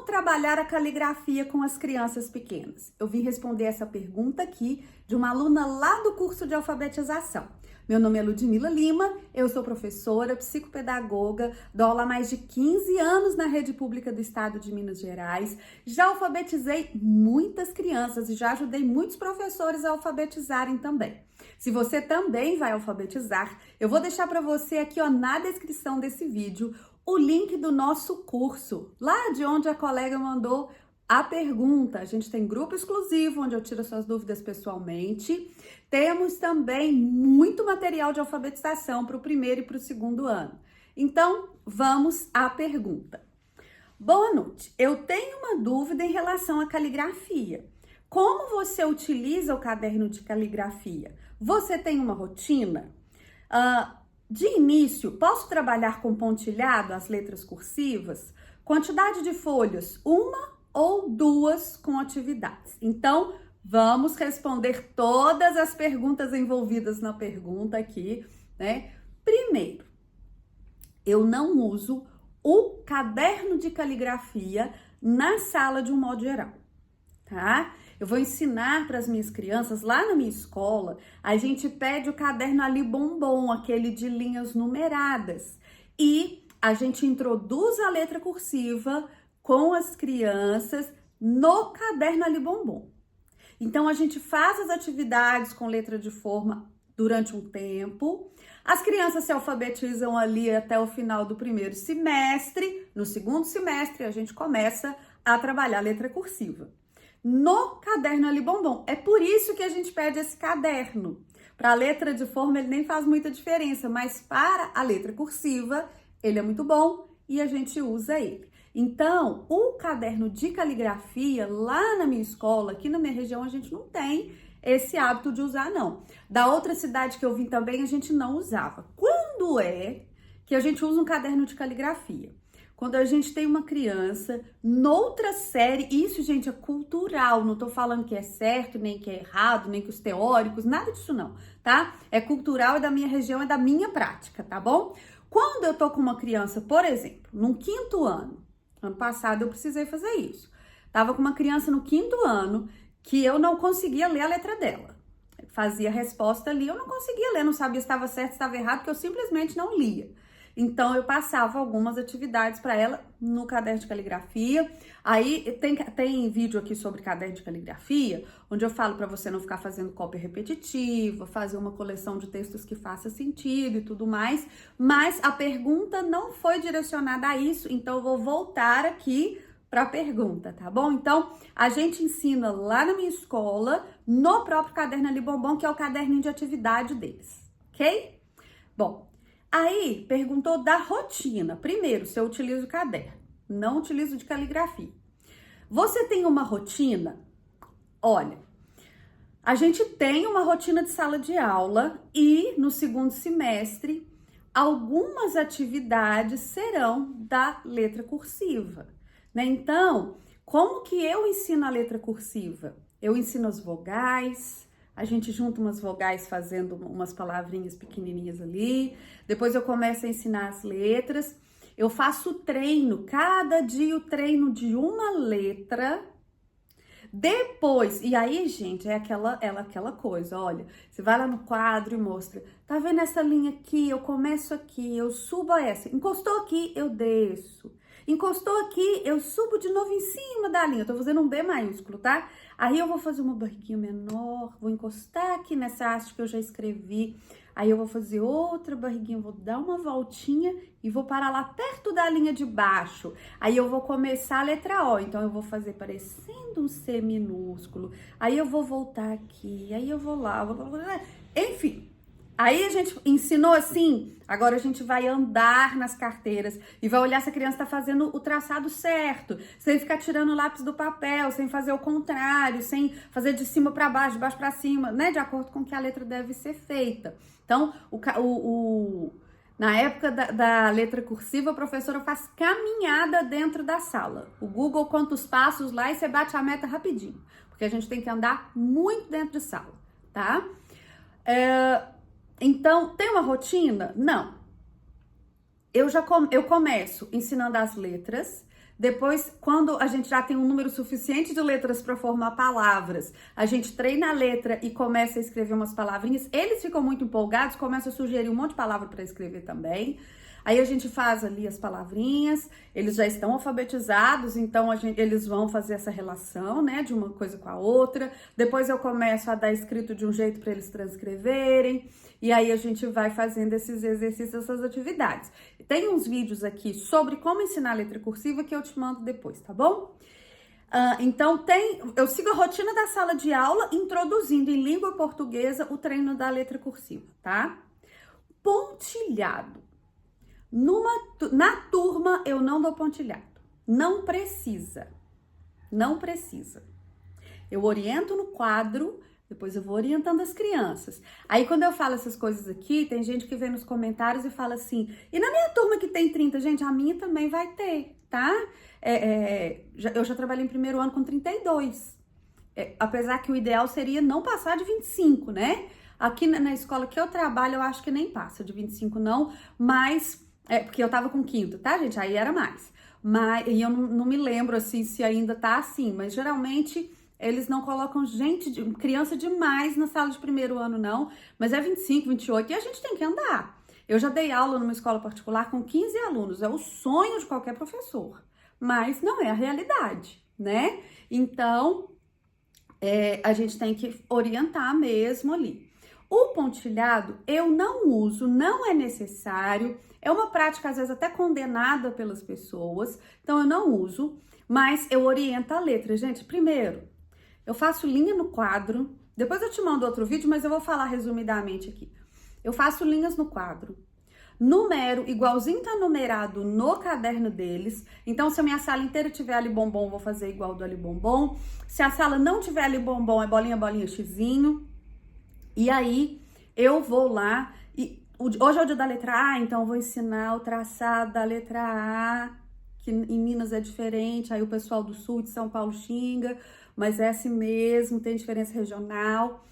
trabalhar a caligrafia com as crianças pequenas? Eu vim responder essa pergunta aqui de uma aluna lá do curso de alfabetização. Meu nome é Ludmila Lima, eu sou professora, psicopedagoga, dou aula há mais de 15 anos na rede pública do estado de Minas Gerais. Já alfabetizei muitas crianças e já ajudei muitos professores a alfabetizarem também. Se você também vai alfabetizar, eu vou deixar para você aqui na descrição desse vídeo o link do nosso curso, lá de onde a colega mandou a pergunta. A gente tem grupo exclusivo, onde eu tiro suas dúvidas pessoalmente. Temos também muito material de alfabetização para o primeiro e para o segundo ano. Então, vamos à pergunta. Boa noite, eu tenho uma dúvida em relação à caligrafia. Como você utiliza o caderno de caligrafia? Você tem uma rotina? De início, posso trabalhar com pontilhado as letras cursivas? Quantidade de folhas, uma ou duas com atividades. Então, vamos responder todas as perguntas envolvidas na pergunta aqui, né? Primeiro, eu não uso o caderno de caligrafia na sala de um modo geral, tá? Eu vou ensinar para as minhas crianças, lá na minha escola, a gente pede o caderno ali bombom, aquele de linhas numeradas, e a gente introduz a letra cursiva com as crianças no caderno ali bombom. Então, a gente faz as atividades com letra de forma durante um tempo, as crianças se alfabetizam ali até o final do primeiro semestre, no segundo semestre a gente começa a trabalhar a letra cursiva no caderno ali bombom. É por isso que a gente pede esse caderno. Para a letra de forma ele nem faz muita diferença, mas para a letra cursiva ele é muito bom e a gente usa ele. Então, o caderno de caligrafia lá na minha escola, aqui na minha região, a gente não tem esse hábito de usar, não. Da outra cidade que eu vim também, a gente não usava. Quando é que a gente usa um caderno de caligrafia? Quando a gente tem uma criança noutra série, isso, gente, é cultural, não tô falando que é certo, nem que é errado, nem que os teóricos, nada disso não, tá? É cultural, é da minha região, é da minha prática, tá bom? Quando eu tô com uma criança, por exemplo, no 5º ano, ano passado eu precisei fazer isso, tava com uma criança no 5º ano que eu não conseguia ler a letra dela. Fazia a resposta ali, eu não conseguia ler, não sabia se estava certo, se estava errado, porque eu simplesmente não lia. Então, eu passava algumas atividades para ela no caderno de caligrafia. Aí, tem vídeo aqui sobre caderno de caligrafia, onde eu falo para você não ficar fazendo cópia repetitiva, fazer uma coleção de textos que faça sentido e tudo mais. Mas a pergunta não foi direcionada a isso, então eu vou voltar aqui para a pergunta, tá bom? Então, a gente ensina lá na minha escola, no próprio caderno ali bombom, que é o caderninho de atividade deles, ok? Bom, aí, perguntou da rotina. Primeiro, se eu utilizo o caderno. Não utilizo de caligrafia. Você tem uma rotina? Olha, a gente tem uma rotina de sala de aula e no segundo semestre, algumas atividades serão da letra cursiva, né? Então, como que eu ensino a letra cursiva? Eu ensino as vogais, a gente junta umas vogais fazendo umas palavrinhas pequenininhas ali. Depois eu começo a ensinar as letras. Eu faço treino, cada dia o treino de uma letra. Depois, e aí, gente, é aquela coisa, olha, você vai lá no quadro e mostra, tá vendo essa linha aqui? Eu começo aqui, eu subo a essa. Encostou aqui, eu desço. Encostou aqui, eu subo de novo em cima da linha. Eu tô fazendo um B maiúsculo, tá? Aí eu vou fazer uma barriguinha menor, vou encostar aqui nessa haste que eu já escrevi. Aí eu vou fazer outra barriguinha, vou dar uma voltinha e vou parar lá perto da linha de baixo. Aí eu vou começar a letra O, então eu vou fazer parecendo um C minúsculo. Aí eu vou voltar aqui, aí eu vou lá, enfim. Aí a gente ensinou assim, agora a gente vai andar nas carteiras e vai olhar se a criança tá fazendo o traçado certo, sem ficar tirando o lápis do papel, sem fazer o contrário, sem fazer de cima para baixo, de baixo para cima, né? De acordo com que a letra deve ser feita. Então, na época da letra cursiva, a professora faz caminhada dentro da sala. O Google conta os passos lá e você bate a meta rapidinho, porque a gente tem que andar muito dentro de sala, tá? Então, tem uma rotina? Não. Eu começo ensinando as letras, Depois, quando a gente já tem um número suficiente de letras para formar palavras, a gente treina a letra e começa a escrever umas palavrinhas. Eles ficam muito empolgados, começam a sugerir um monte de palavra para escrever também. Aí a gente faz ali as palavrinhas, eles já estão alfabetizados, então eles vão fazer essa relação, né, de uma coisa com a outra. Depois eu começo a dar escrito de um jeito para eles transcreverem, e aí a gente vai fazendo esses exercícios, essas atividades. Tem uns vídeos aqui sobre como ensinar letra cursiva que eu te mando depois, tá bom? Então eu sigo a rotina da sala de aula, introduzindo em língua portuguesa o treino da letra cursiva, tá? Pontilhado. Na turma eu não dou pontilhado, não precisa, eu oriento no quadro, depois eu vou orientando as crianças. Aí quando eu falo essas coisas aqui, tem gente que vem nos comentários e fala assim, e na minha turma que tem 30, gente, a minha também vai ter, tá? Eu já trabalhei em primeiro ano com 32, apesar que o ideal seria não passar de 25, né? Aqui na escola que eu trabalho, eu acho que nem passa de 25 não, mas... porque eu tava com quinto, tá, gente? Aí era mais. E eu não me lembro, assim, se ainda tá assim. Mas, geralmente, eles não colocam criança demais na sala de primeiro ano, não. Mas é 25, 28 e a gente tem que andar. Eu já dei aula numa escola particular com 15 alunos. É o sonho de qualquer professor. Mas não é a realidade, né? Então, a gente tem que orientar mesmo ali. O pontilhado eu não uso, não é necessário, é uma prática às vezes até condenada pelas pessoas, então eu não uso, mas eu oriento a letra. Gente, primeiro, eu faço linha no quadro, depois eu te mando outro vídeo, mas eu vou falar resumidamente aqui. Eu faço linhas no quadro, numero igualzinho tá numerado no caderno deles, então se a minha sala inteira tiver ali bombom, eu vou fazer igual do ali bombom, se a sala não tiver ali bombom, é bolinha, bolinha, xizinho. E aí, eu vou lá, e hoje é o dia da letra A, então eu vou ensinar o traçado da letra A, que em Minas é diferente, aí o pessoal do sul de São Paulo xinga, mas é assim mesmo, tem diferença regional.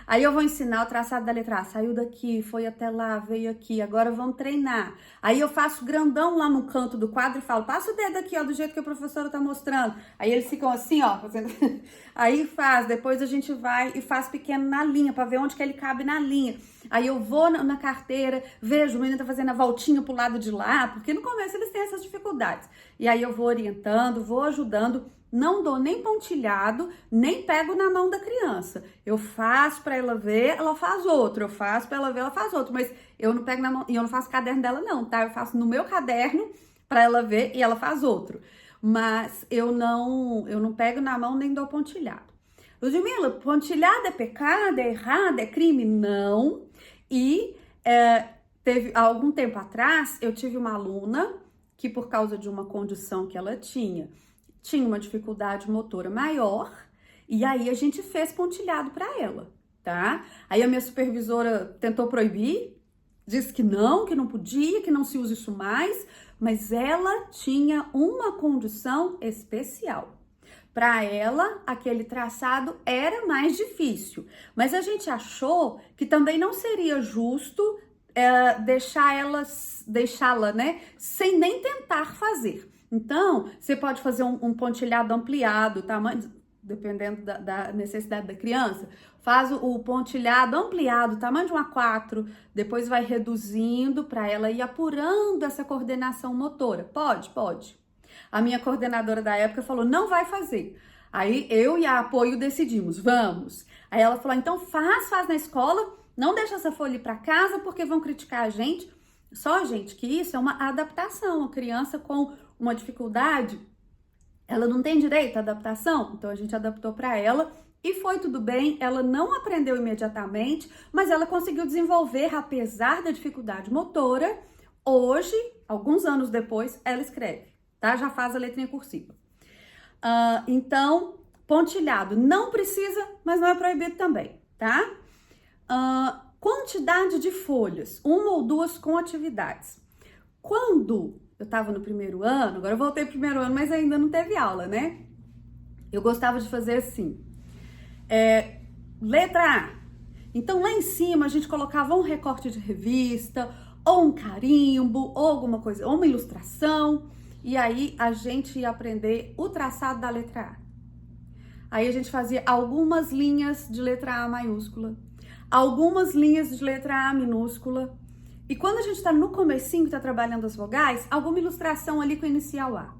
Aí eu vou ensinar o traçado da letra A, saiu daqui, foi até lá, veio aqui, agora vamos treinar. Aí eu faço grandão lá no canto do quadro e falo, passa o dedo aqui, ó, do jeito que a professora tá mostrando. Aí eles ficam assim, ó, fazendo... Aí depois a gente vai e faz pequeno na linha, pra ver onde que ele cabe na linha. Aí eu vou na carteira, vejo o menino tá fazendo a voltinha pro lado de lá, porque no começo eles têm essas dificuldades. E aí eu vou orientando, vou ajudando, não dou nem pontilhado, nem pego na mão da criança. Eu faço pra ela ver, ela faz outro. Eu faço pra ela ver, ela faz outro. Mas eu não pego na mão, e eu não faço caderno dela não, tá? Eu faço no meu caderno pra ela ver e ela faz outro. Mas eu não pego na mão nem dou pontilhado. Ludmila, pontilhado é pecado, é errado, é crime? Não. E teve há algum tempo atrás, eu tive uma aluna que por causa de uma condição que ela tinha uma dificuldade motora maior, e aí a gente fez pontilhado para ela, tá? Aí a minha supervisora tentou proibir, disse que não podia, que não se usa isso mais, mas ela tinha uma condição especial. Para ela, aquele traçado era mais difícil, mas a gente achou que também não seria justo deixá-la, né, sem nem tentar fazer. Então, você pode fazer um pontilhado ampliado, tamanho, dependendo da necessidade da criança. Faz o pontilhado ampliado, tamanho de um A4, depois vai reduzindo para ela ir apurando essa coordenação motora. Pode. A minha coordenadora da época falou, não vai fazer. Aí eu e a Apoio decidimos, vamos. Aí ela falou, então faz na escola, não deixa essa folha ir para casa porque vão criticar a gente. Só, gente, que isso é uma adaptação. A criança com uma dificuldade, ela não tem direito à adaptação, então a gente adaptou para ela e foi tudo bem. Ela não aprendeu imediatamente, mas ela conseguiu desenvolver, apesar da dificuldade motora. Hoje, alguns anos depois, ela escreve, tá? Já faz a letrinha cursiva. Então, pontilhado não precisa, mas não é proibido também, tá? Quantidade de folhas, uma ou duas com atividades. Quando eu tava no primeiro ano, agora eu voltei pro primeiro ano, mas ainda não teve aula, né? Eu gostava de fazer assim, letra A. Então lá em cima a gente colocava um recorte de revista, ou um carimbo, ou alguma coisa, ou uma ilustração. e aí a gente ia aprender o traçado da letra A. Aí a gente fazia algumas linhas de letra A maiúscula, algumas linhas de letra A minúscula. E quando a gente está no comecinho, está trabalhando as vogais, alguma ilustração ali com a inicial A.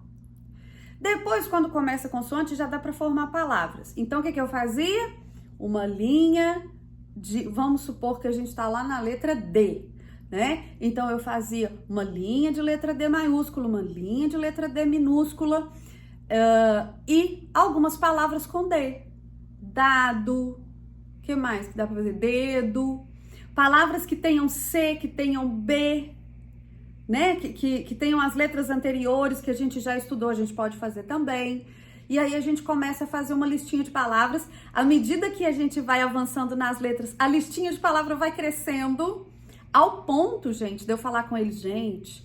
Depois, quando começa a consoante, já dá para formar palavras. Então, o que eu fazia? Uma linha de... Vamos supor que a gente está lá na letra D, né? Então, eu fazia uma linha de letra D maiúscula, uma linha de letra D minúscula e algumas palavras com D. Dado, o que mais que dá para fazer? Dedo. Palavras que tenham C, que tenham B, né? Que tenham as letras anteriores que a gente já estudou, a gente pode fazer também. E aí a gente começa a fazer uma listinha de palavras. À medida que a gente vai avançando nas letras, a listinha de palavras vai crescendo ao ponto, gente, de eu falar com eles, gente,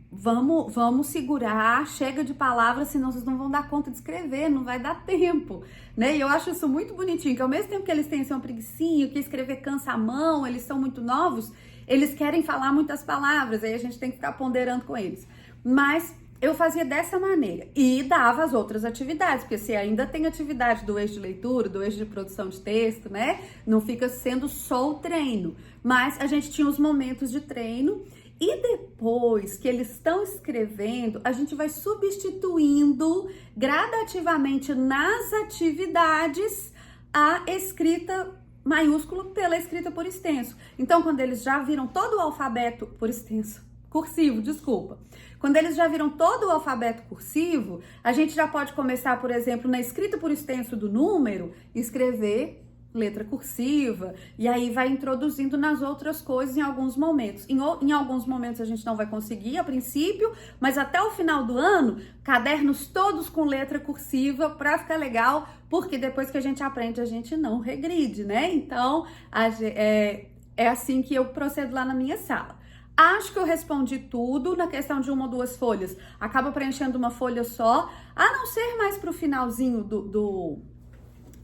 vamos segurar, chega de palavras, senão vocês não vão dar conta de escrever, não vai dar tempo, né? E eu acho isso muito bonitinho, que ao mesmo tempo que eles têm uma preguicinha, que escrever cansa a mão, eles são muito novos, eles querem falar muitas palavras, aí a gente tem que ficar ponderando com eles. Mas eu fazia dessa maneira e dava as outras atividades, porque se ainda tem atividade do eixo de leitura, do eixo de produção de texto, né? Não fica sendo só o treino, mas a gente tinha os momentos de treino. E depois que eles estão escrevendo, a gente vai substituindo gradativamente nas atividades a escrita maiúscula pela escrita por extenso. Então, quando eles já viram todo o alfabeto por extenso, cursivo, desculpa. Quando eles já viram todo o alfabeto cursivo, a gente já pode começar, por exemplo, na escrita por extenso do número, escrever letra cursiva, e aí vai introduzindo nas outras coisas em alguns momentos. Em alguns momentos a gente não vai conseguir a princípio, mas até o final do ano, cadernos todos com letra cursiva para ficar legal, porque depois que a gente aprende, a gente não regride, né? Então, é assim que eu procedo lá na minha sala. Acho que eu respondi tudo na questão de uma ou duas folhas. Acaba preenchendo uma folha só, a não ser mais pro finalzinho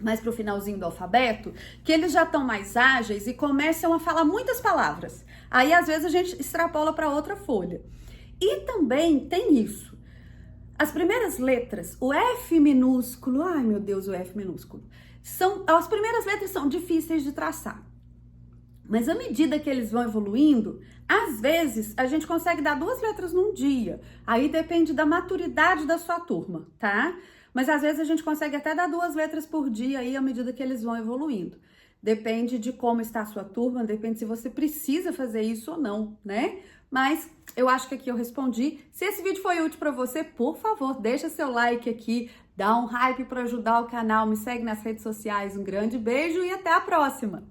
mais pro finalzinho do alfabeto, que eles já estão mais ágeis e começam a falar muitas palavras. Aí, às vezes, a gente extrapola para outra folha. E também tem isso. As primeiras letras, o F minúsculo, ai meu Deus, o F minúsculo, as primeiras letras são difíceis de traçar. Mas à medida que eles vão evoluindo, às vezes a gente consegue dar 2 letras num dia. Aí depende da maturidade da sua turma, tá? Mas às vezes a gente consegue até dar 2 letras por dia aí à medida que eles vão evoluindo. Depende de como está a sua turma, depende se você precisa fazer isso ou não, né? Mas eu acho que aqui eu respondi. Se esse vídeo foi útil para você, por favor, deixa seu like aqui, dá um hype para ajudar o canal, me segue nas redes sociais. Um grande beijo e até a próxima!